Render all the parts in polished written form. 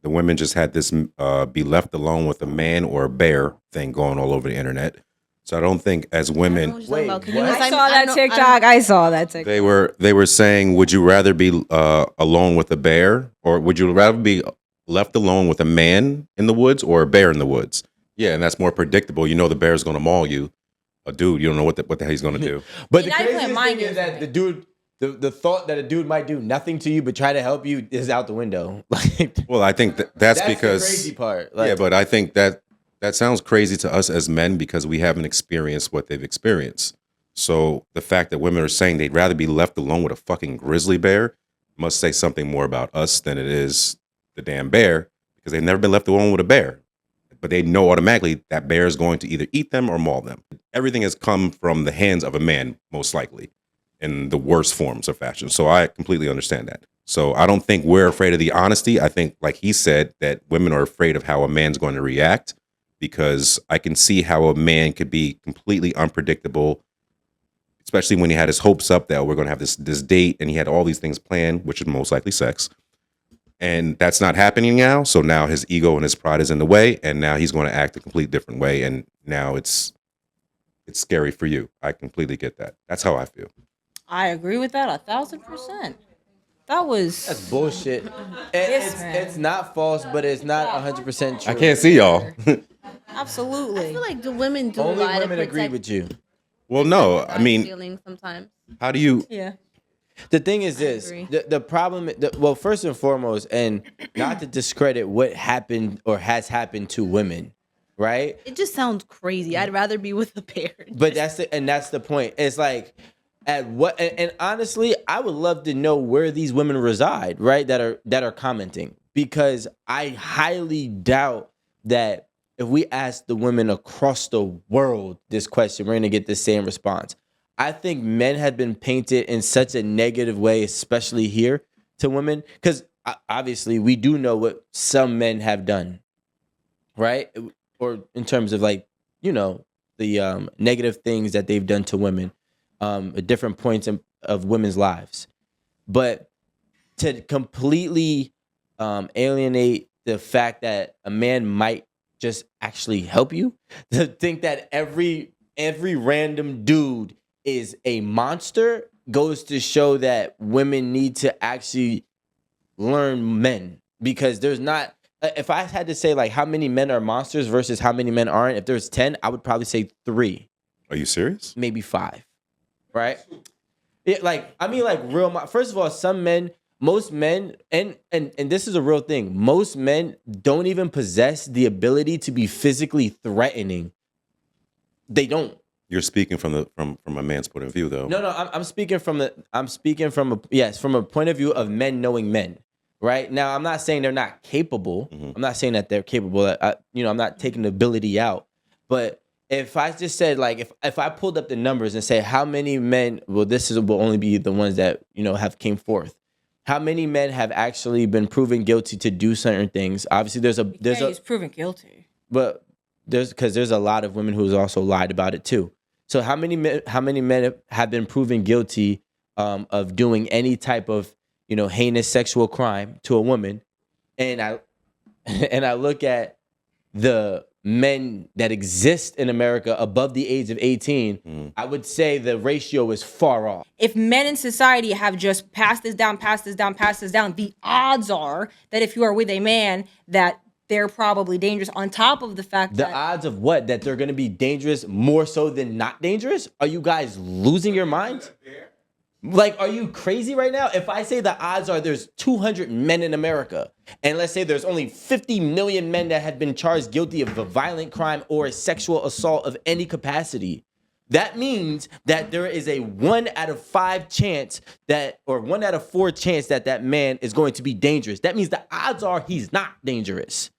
the women just had this be left alone with a man or a bear thing going all over the internet. So I don't think as I don't know women what you're talking about. Can you what? explain? I saw that don't- TikTok. I saw that TikTok. they were saying, would you rather be alone with a bear, or would you rather be left alone with a man in the woods or a bear in the woods? Yeah, and that's more predictable. You know the bear's going to maul you. A dude, you don't know what the hell he's going to do. But See, the now you're playing craziest mind thing is games that with the dude, the thought that a dude might do nothing to you but try to help you is out the window. Like Well, I think that's because the crazy part. yeah, but I think that sounds crazy to us as men because we haven't experienced what they've experienced. So the fact that women are saying they'd rather be left alone with a fucking grizzly bear must say something more about us than it is the damn bear, because they've never been left alone with a bear. But they know automatically that bear is going to either eat them or maul them. Everything has come from the hands of a man, most likely, in the worst forms of fashion. So I completely understand that. So I don't think we're afraid of the honesty. I think, like he said, that women are afraid of how a man's going to react, because I can see how a man could be completely unpredictable, especially when he had his hopes up that we're going to have this date and he had all these things planned, which is most likely sex. And that's not happening now. So now his ego and his pride is in the way, and now he's going to act a complete different way. And now it's scary for you. I completely get that. That's how I feel. I agree with that 1,000%. That was That's bullshit. Yes, man. It's not false, but it's not 100% true. I can't see y'all. absolutely. I feel like the women do Only lie to women protect agree with you. Well, no, I guys' mean, feelings sometimes. how do you? Yeah. The thing is this: agree. the problem. Well, first and foremost, and not to discredit what happened or has happened to women, right? It just sounds crazy. I'd rather be with a bear. But that's the point. It's like at what and honestly, I would love to know where these women reside, right? That are commenting, because I highly doubt that if we ask the women across the world this question, we're gonna get the same response. I think men have been painted in such a negative way, especially here to women, because obviously we do know what some men have done, right? Or in terms of like, the negative things that they've done to women at different points of women's lives. But to completely alienate the fact that a man might just actually help you, to think that every random dude is a monster, goes to show that women need to actually learn men, because there's not. If I had to say like how many men are monsters versus how many men aren't, if there's 10, I would probably say 3, Are you serious? maybe 5, right? Like real. First of all, most men, and this is a real thing. Most men don't even possess the ability to be physically threatening. They don't. You're speaking from a man's point of view, though. No, I'm speaking from a point of view of men knowing men. Right now, I'm not saying they're not capable. Mm-hmm. I'm not saying that they're capable. I'm not taking the ability out. But if I just said like, if I pulled up the numbers and say how many men, well, will only be the ones that have came forth. How many men have actually been proven guilty to do certain things? Obviously, He's proven guilty. but there's a lot of women who's also lied about it too. So how many men have been proven guilty of doing any type of heinous sexual crime to a woman, and I look at the men that exist in America above the age of 18, I would say the ratio is far off. If men in society have just passed this down, the odds are that if you are with a man that they're probably dangerous, on top of the fact The that odds of what? That they're going to be dangerous more so than not dangerous? Are you guys losing your minds? Like, are you crazy right now? If I say the odds are there's 200 men in America, and let's say there's only 50 million men that have been charged guilty of a violent crime or a sexual assault of any capacity, that means that there is a 1 out of 5 chance or 1 out of 4 chance that man is going to be dangerous. That means the odds are he's not dangerous.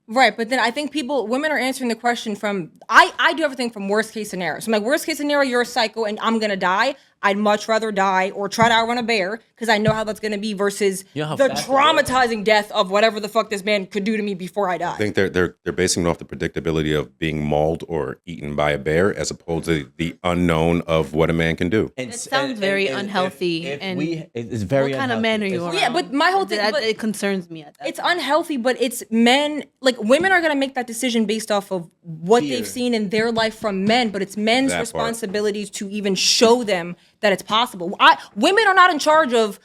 right, but then I think women are answering the question from, I do everything from worst case scenario. So my worst case scenario, you're a psycho and I'm gonna die. I'd much rather die or try to outrun a bear because I know how that's going to be versus You know how the fast traumatizing death of whatever the fuck this man could do to me before I die. I think they're basing it off the predictability of being mauled or eaten by a bear, as opposed to the unknown of what a man can do. And It sounds very unhealthy, it's very what kind of man are you? unhealthy. Yeah, but my whole thing, but it concerns me. At that it's unhealthy, but it's men, like women are going to make that decision based off of what Fear. they've seen in their life from men, but it's men's That part. responsibility to even show them that it's possible. Women are not in charge of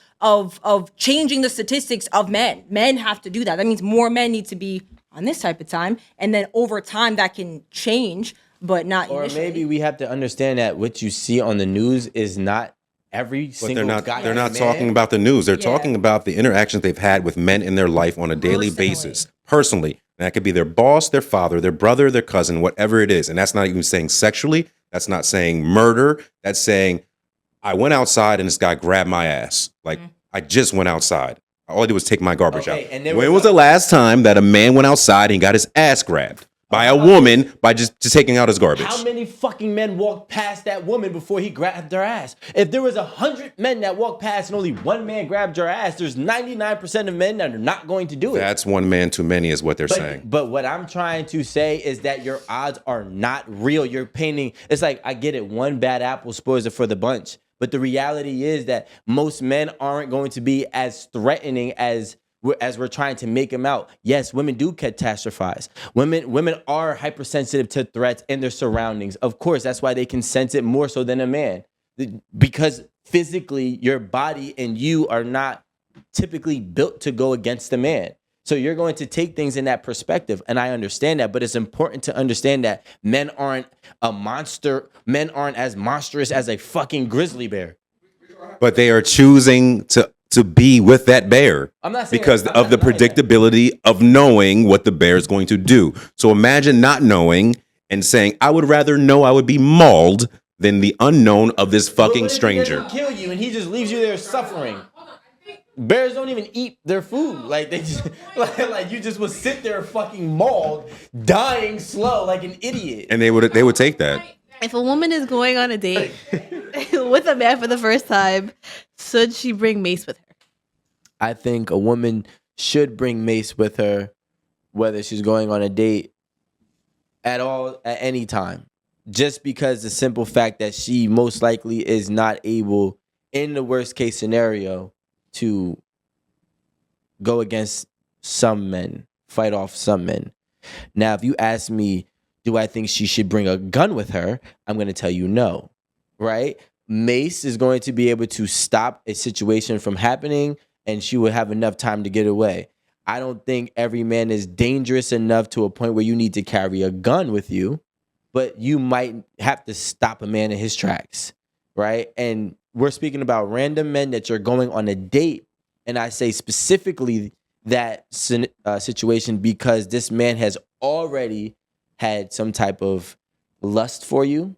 changing the statistics of men. Men have to do that. That means more men need to be on this type of time, and then over time that can change, but not Or initially. maybe we have to understand that what you see on the news is not every But single they're not goddamn man. talking about the news. They're Yeah. talking about the interactions they've had with men in their life on a daily Personally. basis, personally. And that could be their boss, their father, their brother, their cousin, whatever it is. And that's not even saying sexually. That's not saying murder. That's saying I went outside and this guy grabbed my ass. Like I just went outside. All I did was take my garbage Okay, out. and there When was was the last time that a man went outside and got his ass grabbed by a woman by just taking out his garbage? How many fucking men walked past that woman before he grabbed their ass? If there was 100 men that walked past and only one man grabbed your ass, there's 99% of men that are not going to do it. That's one man too many, is what they're saying. But what I'm trying to say is that your odds are not real. You're painting. It's like, I get it. One bad apple spoils it for the bunch. But the reality is that most men aren't going to be as threatening as we're trying to make them out. Yes, women do catastrophize. Women are hypersensitive to threats in their surroundings. Of course, that's why they can sense it more so than a man. Because physically, your body and you are not typically built to go against a man. So you're going to take things in that perspective. And I understand that, but it's important to understand that men aren't a monster. Men aren't as monstrous as a fucking grizzly bear. But they are choosing to be with that bear I'm not saying- because I'm of the not denying that. predictability of knowing what the bear is going to do. So imagine not knowing and saying, I would rather know I would be mauled than the unknown of this But fucking what if he stranger. doesn't kill you and he just leaves you there suffering. Bears don't even eat their food. Like they just like you just would sit there fucking mauled, dying slow like an idiot. And they would take that. If a woman is going on a date with a man for the first time, should she bring mace with her? I think a woman should bring mace with her, whether she's going on a date at all, at any time. Just because the simple fact that she most likely is not able, in the worst case scenario, to go against some men, fight off some men. Now, if you ask me, do I think she should bring a gun with her? I'm going to tell you no, right? Mace is going to be able to stop a situation from happening, and she will have enough time to get away. I don't think every man is dangerous enough to a point where you need to carry a gun with you, but you might have to stop a man in his tracks, right? And we're speaking about random men that you're going on a date, and I say specifically that situation because this man has already had some type of lust for you,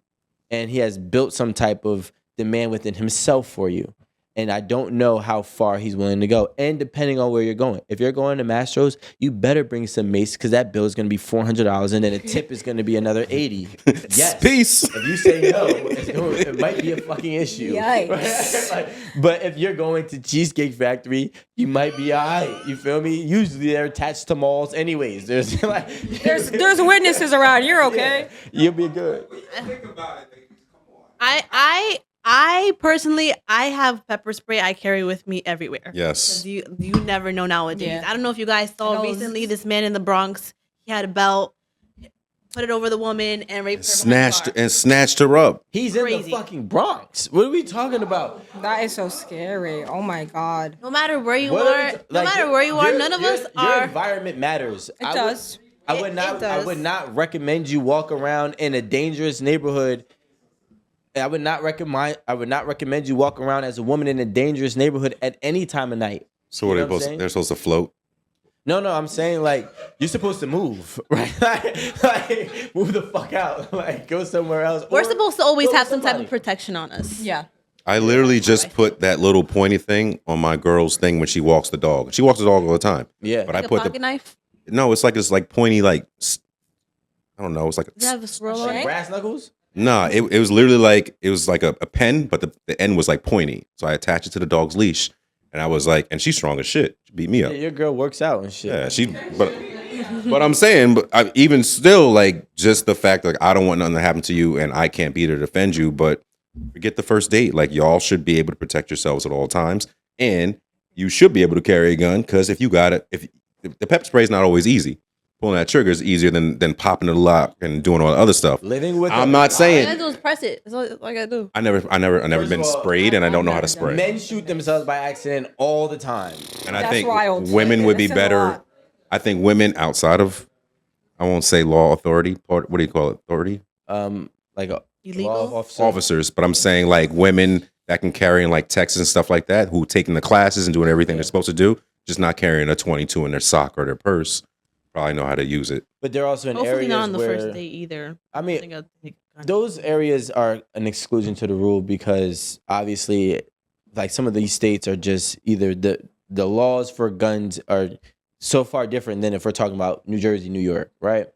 and he has built some type of demand within himself for you. And I don't know how far he's willing to go. And depending on where you're going. If you're going to Mastro's, you better bring some mace because that bill is going to be $400 and then a tip is going to be another $80. Yes. Peace. If you say no, it might be a fucking issue. Yikes. Like, but if you're going to Cheesecake Factory, you might be all right. You feel me? Usually they're attached to malls anyways. There's like There's witnesses around. You're okay. you'll be good. I personally, I have pepper spray I carry with me everywhere. Yes. You never know nowadays. Yeah. I don't know if you guys saw Those- recently this man in the Bronx, he had a belt, put it over the woman and raped her. Snatched her up. He's in the Crazy. fucking Bronx. What are we talking about? That is so scary. Oh my God. No matter where you What are, we none of us Your are. environment matters. It does. I would It not. I does. would not recommend you walk around in a dangerous neighborhood. I would not recommend you walk around as a woman in a dangerous neighborhood at any time of night. So what You are know what I'm they saying? they're supposed to float? No, I'm saying like you're supposed to move, right? like move the fuck out, like go somewhere else. We're or supposed to always go with have some type somebody. of protection on us. Yeah. I literally just put that little pointy thing on my girl's thing when she walks the dog. She walks the dog all the time. Yeah. But Like I a put pocket the knife. no. It's like pointy like I don't know. It's like Does it have a swirl on Shank? it? Brass knuckles. Nah, it was literally like it was like a pen, but the end was like pointy. So I attached it to the dog's leash, and I was like, and she's strong as shit. She beat me up. Yeah, your girl works out and shit. Yeah, but I'm saying, but even still, like just the fact like I don't want nothing to happen to you, and I can't be there to defend you. But forget the first date. Like y'all should be able to protect yourselves at all times, and you should be able to carry a gun because if you got it, if the pepper spray is not always easy. Pulling that trigger is easier than popping the lock and doing all the other stuff. Living with I'm a- not All I gotta saying do is press it. That's all I gotta do. I never First been of all, sprayed and I don't know how to spray. Men shoot themselves by accident all the time. And I That's think wild. women would be That says a better. lot. I think women outside of I won't say law authority. What do you call it? Authority Like a Illegal? law officer. officers, but I'm saying like women that can carry in like Texas and stuff like that, who taking the classes and doing everything they're supposed to do, just not carrying a 22 in their sock or their purse. Probably know how to use it. But they're also in Hopefully areas not on the where first date either. I I mean, think I'll take a gun. those areas are an exclusion to the rule because obviously, like some of these states are just either the laws for guns are so far different than if we're talking about New Jersey, New York, right?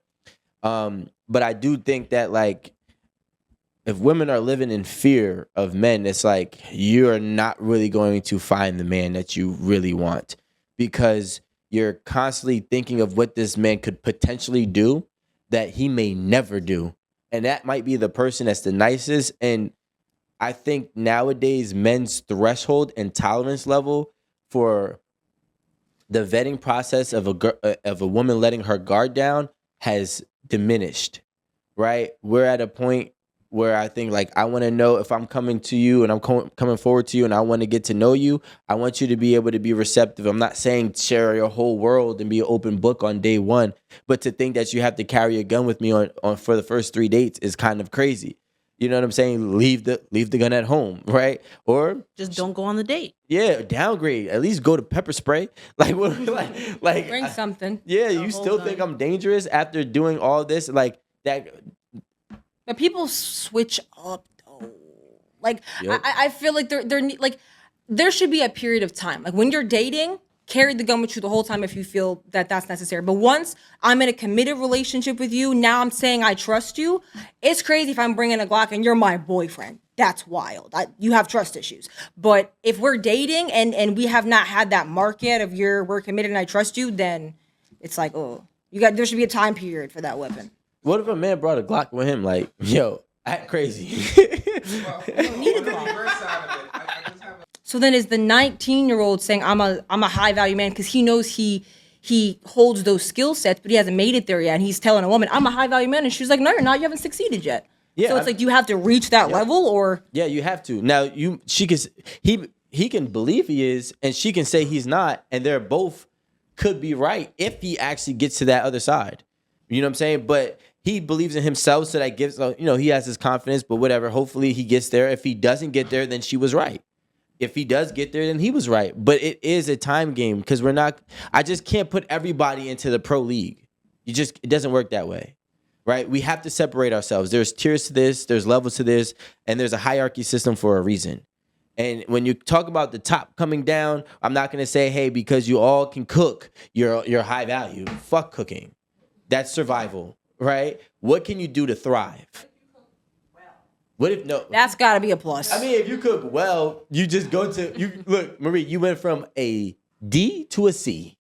But I do think that like if women are living in fear of men, it's like you're not really going to find the man that you really want because you're constantly thinking of what this man could potentially do that he may never do. And that might be the person that's the nicest. And I think nowadays men's threshold and tolerance level for the vetting process of a woman letting her guard down has diminished, right? We're at a point where I think like I want to know if I'm coming to you and I'm coming forward to you and I want to get to know you. I want you to be able to be receptive. I'm not saying share your whole world and be an open book on day one, but to think that you have to carry a gun with me on for the first 3 dates is kind of crazy. You know what I'm saying? Leave the gun at home, right? Or Just don't go on the date. yeah, downgrade. At least go to pepper spray. Like what? Like Bring something. yeah, you whole still gun. think I'm dangerous after doing all this? Like that. But people switch up though. Like Yep. I feel like like there should be a period of time. Like when you're dating, carry the gun with you the whole time if you feel that that's necessary. But once I'm in a committed relationship with you, now I'm saying I trust you. It's crazy if I'm bringing a Glock and you're my boyfriend. That's wild. You have trust issues. But if we're dating and we have not had that mark yet of we're committed and I trust you, then it's like, oh, there should be a time period for that weapon. What if a man brought a Glock with him? Like, yo, act crazy. So then is the 19-year-old saying I'm a high value man because he knows he holds those skill sets, but he hasn't made it there yet. And he's telling a woman, I'm a high value man. And she's like, no, you're not. You haven't succeeded yet. Yeah, So it's like, you have to reach that level or. Yeah, you have to. Now he can believe he is, and she can say he's not, and they're both could be right if he actually gets to that other side. You know what I'm saying? But he believes in himself, so that gives he has his confidence. But whatever, hopefully he gets there. If he doesn't get there, then she was right. If he does get there, then he was right. But it is a time game because I just can't put everybody into the pro league. It doesn't work that way. Right? We have to separate ourselves. There's tiers to this, there's levels to this, and there's a hierarchy system for a reason. And when you talk about the top coming down, I'm not going to say, hey, because you all can cook, you're high value. Fuck cooking. That's survival, right? What can you do to thrive? What if no? That's got to be a plus. I mean, if you cook well, you just go to look, Marie, you went from a D to a C.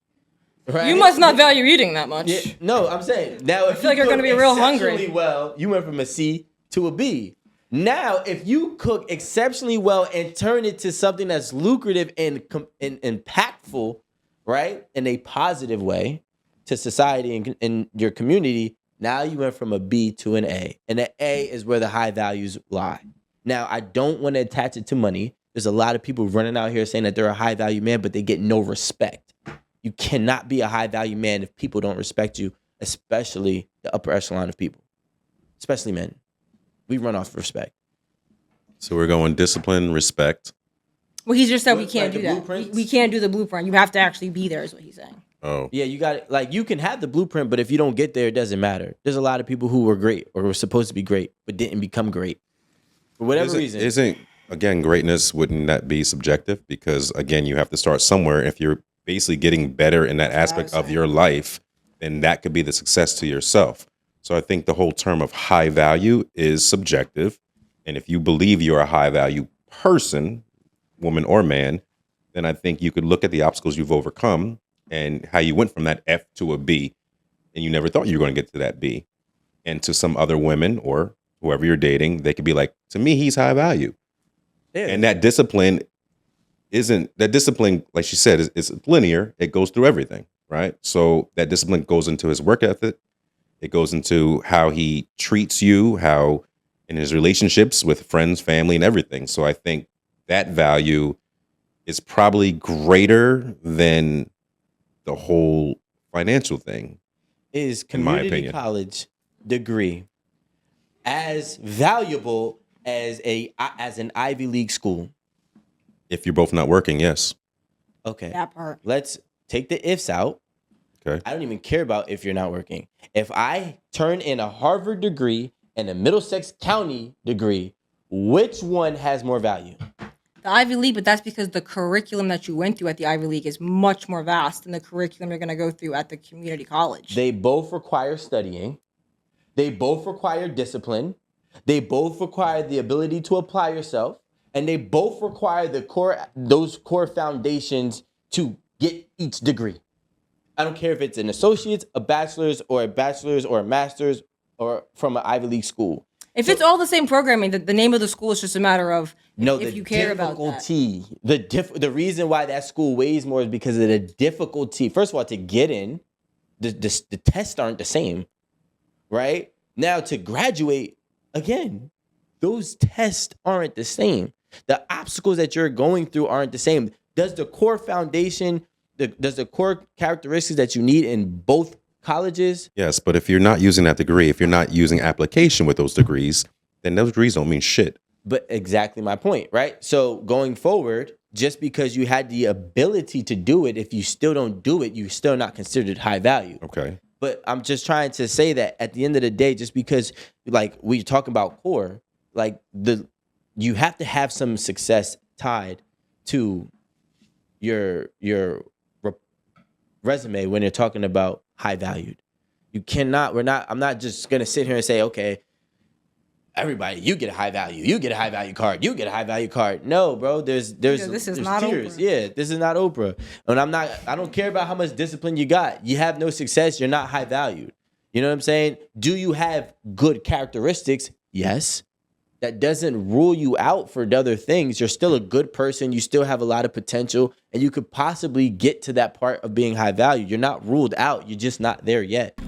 Right? you must not value eating that much. Yeah, no, I'm saying now. If feel like you're gonna be real hungry. exceptionally well, you went from a C to a B. Now, if you cook exceptionally well and turn it to something that's lucrative and impactful, right, in a positive way to society and your community, now you went from a B to an A, and the A is where the high values lie. Now, I don't want to attach it to money. There's a lot of people running out here saying that they're a high value man, but they get no respect. You cannot be a high value man if people don't respect you, especially the upper echelon of people, especially men. We run off respect. So we're going discipline, respect. Well, he just said we Like can't the do that. blueprints? We can't do the blueprint. You have to actually be there is what he's saying. Oh, Yeah, you got it. Like you can have the blueprint, but if you don't get there, it doesn't matter. There's a lot of people who were great or were supposed to be great, but didn't become great for whatever reason. Isn't again greatness? Wouldn't that be subjective? Because again, you have to start somewhere. If you're basically getting better in that aspect of your life, then that could be the success to yourself. So I think the whole term of high value is subjective. And if you believe you're a high value person, woman or man, then I think you could look at the obstacles you've overcome and how you went from that F to a B, and you never thought you were going to get to that B. And to some other women or whoever you're dating, they could be like, to me, he's high value. Yeah. And that discipline, like she said, is linear. It goes through everything, right? So that discipline goes into his work ethic. It goes into how he treats you, how in his relationships with friends, family, and everything. So I think that value is probably greater than the whole financial thing. Is in my community opinion. college degree as valuable as an Ivy League school? If you're both not working, yes. Okay. That part. Let's take the ifs out. Okay. I don't even care about if you're not working. If I turn in a Harvard degree and a Middlesex County degree, which one has more value? The Ivy League, but that's because the curriculum that you went through at the Ivy League is much more vast than the curriculum you're going to go through at the community college. They both require studying. They both require discipline. They both require the ability to apply yourself. And they both require those core foundations to get each degree. I don't care if it's an associate's, a bachelor's, or a master's, or from an Ivy League school. If it's all the same programming, the name of the school is just a matter of if you care about that. The reason why that school weighs more is because of the difficulty. First of all, to get in, the tests aren't the same, right? Now to graduate, again, those tests aren't the same. The obstacles that you're going through aren't the same. Does the core foundation, does the core characteristics that you need in both colleges? Yes, but if you're not using that degree, if you're not using application with those degrees, then those degrees don't mean shit. But exactly my point, right? So going forward, just because you had the ability to do it, if you still don't do it, you're still not considered high value. Okay. But I'm just trying to say that at the end of the day, just because like we talk about core, like you have to have some success tied to your resume when you're talking about high valued. You cannot, I'm not just gonna sit here and say, okay, everybody, you get a high value, you get a high value card, you get a high value card. No, bro, there's this is not tiers. Oprah. Yeah, this is not Oprah. And I don't care about how much discipline you got. You have no success, you're not high valued. You know what I'm saying? Do you have good characteristics? Yes. That doesn't rule you out for other things. You're still a good person. You still have a lot of potential, and you could possibly get to that part of being high value. You're not ruled out. You're just not there yet.